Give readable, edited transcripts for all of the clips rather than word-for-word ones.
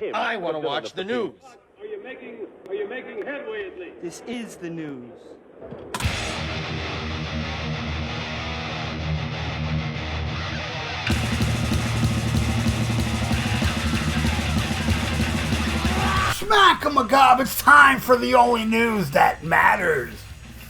him. I want to watch the news. Are you making headway at least? This is the news. Smack 'em a gob, it's time for the only news that matters.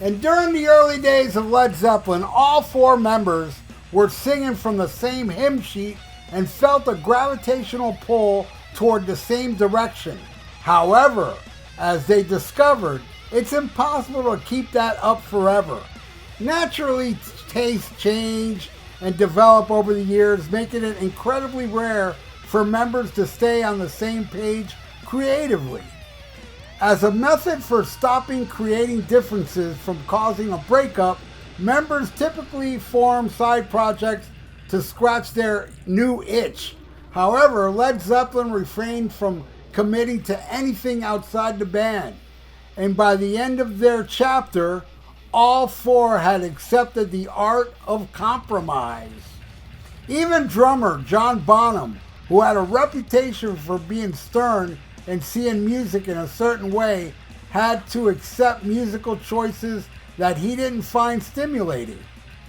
And during the early days of Led Zeppelin, all four members were singing from the same hymn sheet and felt a gravitational pull toward the same direction. However, as they discovered, it's impossible to keep that up forever. Naturally, tastes change and develop over the years, making it incredibly rare for members to stay on the same page creatively. As a method for stopping creating differences from causing a breakup, members typically form side projects to scratch their new itch. However, Led Zeppelin refrained from committing to anything outside the band, and by the end of their chapter, all four had accepted the art of compromise. Even drummer John Bonham, who had a reputation for being stern and seeing music in a certain way, had to accept musical choices that he didn't find stimulating.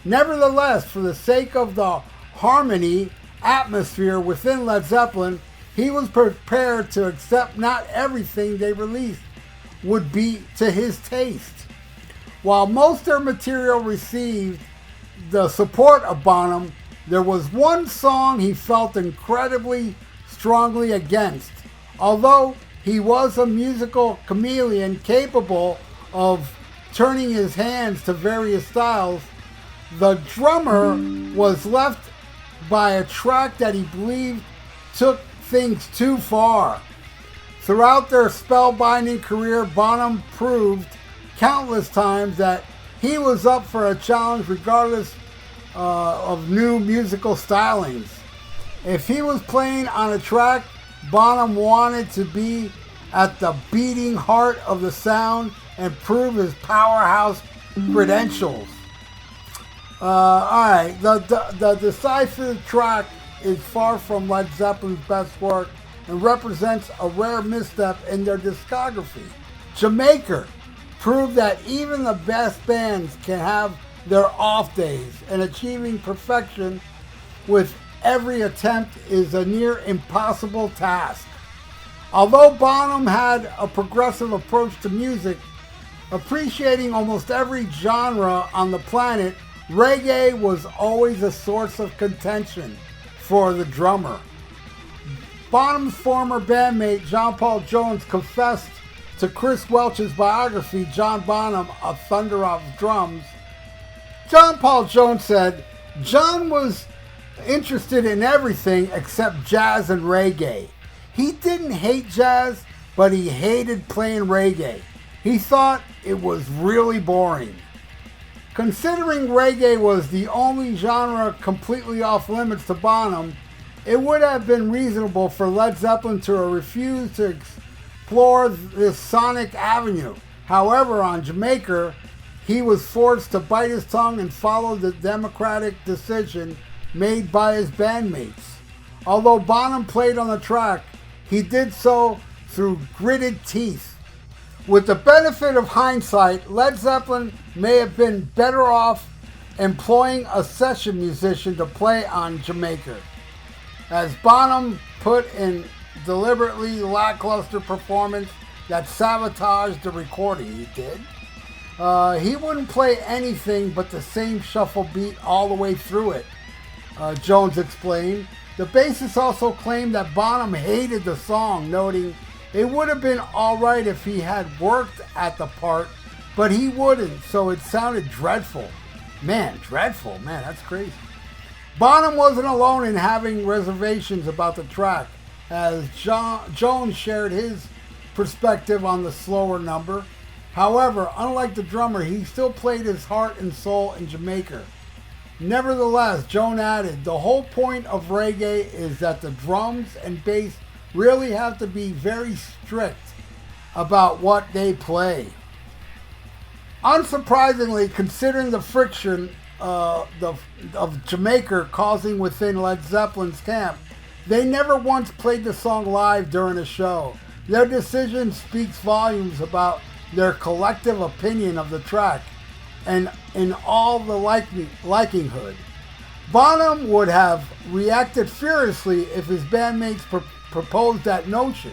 Nevertheless, for the sake of the harmony atmosphere within Led Zeppelin, he was prepared to accept not everything they released would be to his taste. While most of their material received the support of Bonham, there was one song he felt incredibly strongly against. Although he was a musical chameleon capable of turning his hands to various styles, the drummer was left by a track that he believed took things too far. Throughout their spellbinding career, Bonham proved countless times that he was up for a challenge regardless of new musical stylings. If he was playing on a track, Bonham wanted to be at the beating heart of the sound and prove his powerhouse credentials. Alright, the decisive track is far from Led Zeppelin's best work and represents a rare misstep in their discography. Mak'er proved that even the best bands can have their off days, and achieving perfection with every attempt is a near impossible task. Although Bonham had a progressive approach to music, appreciating almost every genre on the planet, reggae was always a source of contention for the drummer. Bonham's former bandmate John Paul Jones confessed to Chris Welch's biography, John Bonham, A Thunder of Drums. John Paul Jones said, John was interested in everything except jazz and reggae. He didn't hate jazz, but he hated playing reggae. He thought it was really boring. Considering reggae was the only genre completely off limits to Bonham, it would have been reasonable for Led Zeppelin to refuse to explore this sonic avenue. However, on Mak'er, he was forced to bite his tongue and follow the democratic decision made by his bandmates. Although Bonham played on the track, he did so through gritted teeth. With the benefit of hindsight, Led Zeppelin may have been better off employing a session musician to play on Mak'er. As Bonham put in deliberately lackluster performance that sabotaged the recording, he did. He wouldn't play anything but the same shuffle beat all the way through it, Jones explained. The bassist also claimed that Bonham hated the song, noting it would have been alright if he had worked at the part, but he wouldn't, so it sounded dreadful. Man, dreadful. Man, that's crazy. Bonham wasn't alone in having reservations about the track, as Jones shared his perspective on the slower number. However, unlike the drummer, he still played his heart and soul in Mak'er. Nevertheless, Jones added, the whole point of reggae is that the drums and bass really have to be very strict about what they play. Unsurprisingly, considering the friction of Mak'er causing within Led Zeppelin's camp, They never once played the song live during a show. Their decision speaks volumes about their collective opinion of the track and in all the likelihood. Bonham would have reacted furiously if his bandmates proposed that notion.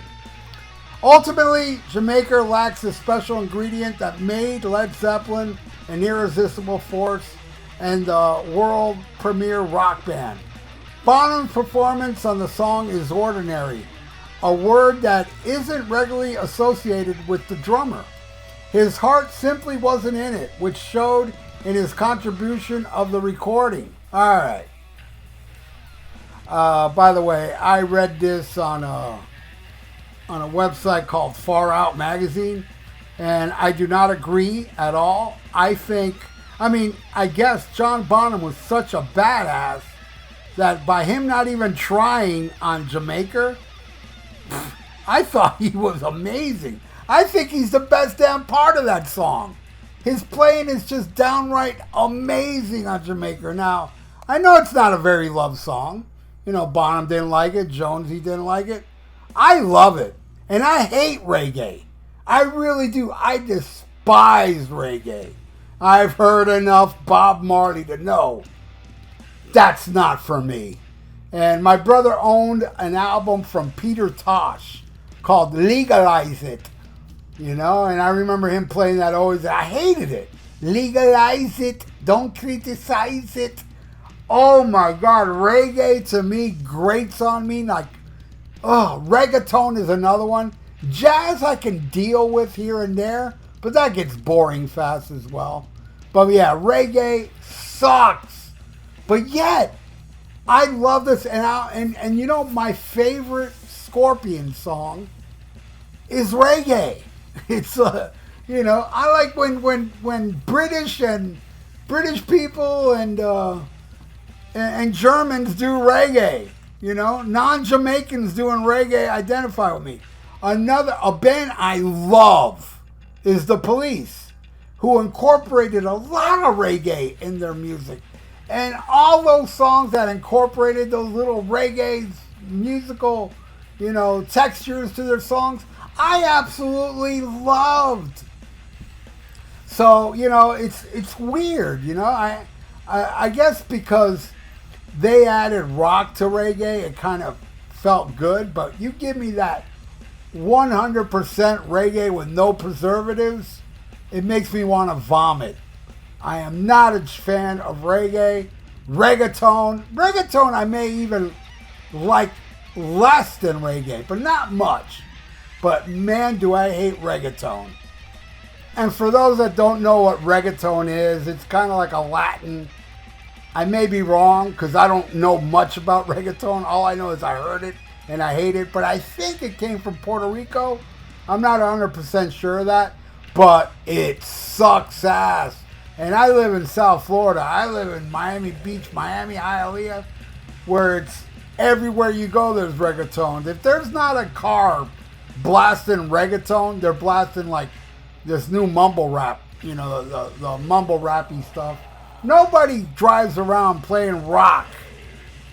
Ultimately, Jamaica lacks the special ingredient that made Led Zeppelin an irresistible force and the world premiere rock band. Bonham's performance on the song is ordinary, a word that isn't regularly associated with the drummer. His heart simply wasn't in it, which showed in his contribution of the recording. All right. By the way, I read this on a website called Far Out Magazine, and I do not agree at all. I guess John Bonham was such a badass that by him not even trying on Jamaica, I thought he was amazing. I think he's the best damn part of that song. His playing is just downright amazing on Jamaica. Now, I know it's not a very loved song. You know, Bonham didn't like it. Jonesy didn't like it. I love it. And I hate reggae. I really do. I despise reggae. I've heard enough Bob Marley to know that's not for me. And my brother owned an album from Peter Tosh called Legalize It. You know, and I remember him playing that always. I hated it. Legalize it. Don't criticize it. Oh my God. Reggae to me grates on me like, reggaeton is another one. Jazz I can deal with here and there, but that gets boring fast as well. But yeah, reggae sucks. But yet, I love this. And you know, my favorite Scorpion song is reggae. It's you know, I like when British people and Germans do reggae. You know, non-Jamaicans doing reggae identify with me. A band I love is The Police, who incorporated a lot of reggae in their music. And all those songs that incorporated those little reggae musical, you know, textures to their songs, I absolutely loved. So, you know, it's weird, you know. I guess because they added rock to reggae, it kind of felt good. But you give me that 100% reggae with no preservatives, it makes me want to vomit. I am not a fan of reggae. Reggaeton I may even like less than reggae, but not much. But man, do I hate reggaeton. And for those that don't know what reggaeton is, it's kind of like a Latin. I may be wrong because I don't know much about reggaeton. All I know is I heard it and I hate it. But I think it came from Puerto Rico. I'm not 100% sure of that. But it sucks ass. And I live in South Florida. I live in Miami Beach, Miami, Hialeah, where it's everywhere you go there's reggaeton. If there's not a car blasting reggaeton, they're blasting like this new mumble rap, you know, the mumble rappy stuff. Nobody drives around playing rock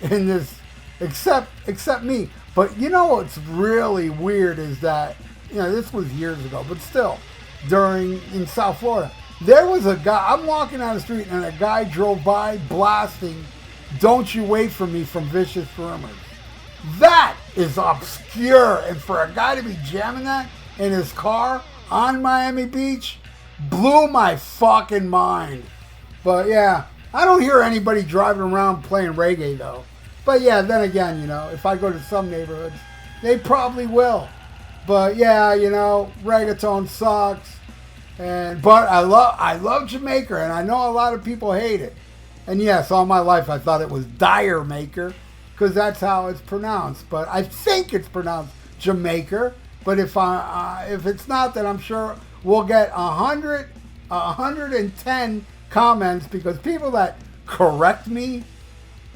in this except me. But you know what's really weird is that, you know, this was years ago, but still, in South Florida, there was a guy, I'm walking down the street and a guy drove by blasting Don't You Wait For Me from Vicious Rumors. That is obscure. And for a guy to be jamming that in his car on Miami Beach blew my fucking mind. But yeah, I don't hear anybody driving around playing reggae though. But yeah, then again, you know, if I go to some neighborhoods, they probably will. But yeah, you know, reggaeton sucks. But I love Jamaica, and I know a lot of people hate it. And yes, all my life I thought it was Dire Maker, because that's how it's pronounced. But I think it's pronounced Jamaica. But if it's not, then I'm sure we'll get 110 comments, because people that correct me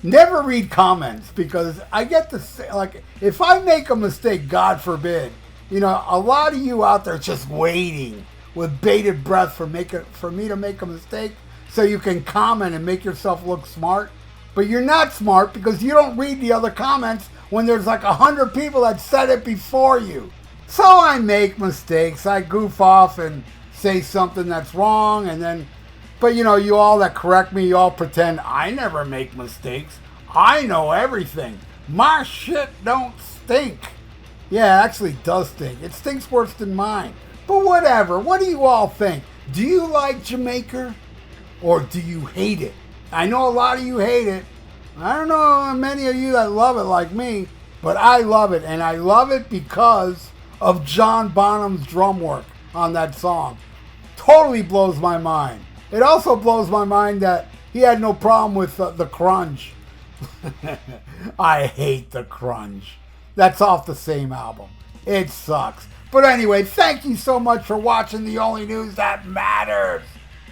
never read comments, because I get to say, like, if I make a mistake, God forbid, you know, a lot of you out there just waiting with bated breath for me to make a mistake so you can comment and make yourself look smart. But you're not smart because you don't read the other comments when there's like 100 people that said it before you. So I make mistakes. I goof off and say something that's wrong, and then, but you know, you all that correct me, you all pretend I never make mistakes. I know everything. My shit don't stink. Yeah, it actually does stink. It stinks worse than mine. But whatever. What do you all think? Do you like Jamaica? Or do you hate it? I know a lot of you hate it. I don't know many of you that love it like me. But I love it. And I love it because of John Bonham's drum work on that song. Totally blows my mind. It also blows my mind that he had no problem with the crunge. I hate the crunge. That's off the same album. It sucks. But anyway, thank you so much for watching the only news that matters.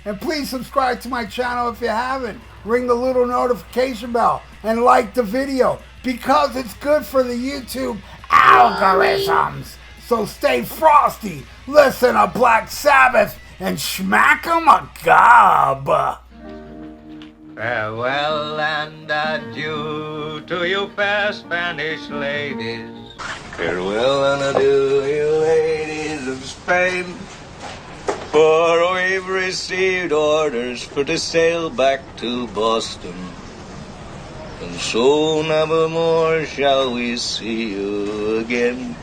And please subscribe to my channel if you haven't. Ring the little notification bell and like the video because it's good for the YouTube algorithms. So stay frosty, listen to Black Sabbath, and smack 'em a gob. Farewell and adieu to you fair Spanish ladies. Farewell and adieu, you ladies of Spain. For we've received orders for to sail back to Boston. And so never more shall we see you again.